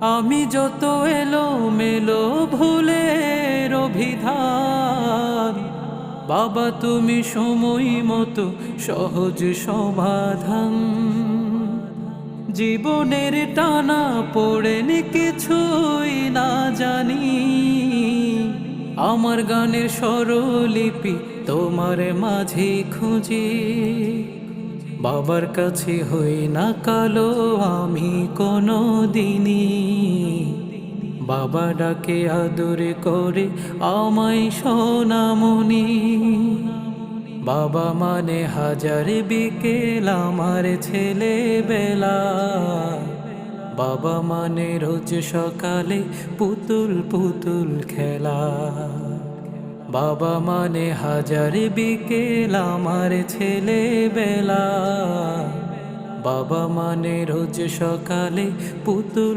আমি যত এলো মেলো ভুলের অভিধান, বাবা তুমি সময় মতো সহজ সমাধান। জীবনের টানা পড়েনি কিছুই না জানি, আমার গানের স্বরলিপি তোমার মাঝে খুঁজি। বাবার কাছে হই না কালো আমি কোনো দিনই, বাবা ডাকে আদরে করে আমায় সোনামণি। বাবা মানে হাজার বিকেল আমার ছেলেবেলা, বাবা মানে রোজ সকালে পুতুল পুতুল খেলা। বাবা মানে হাজার বিকেল আমার ছেলেবেলা, বাবা মানে রোজ সকালে পুতুল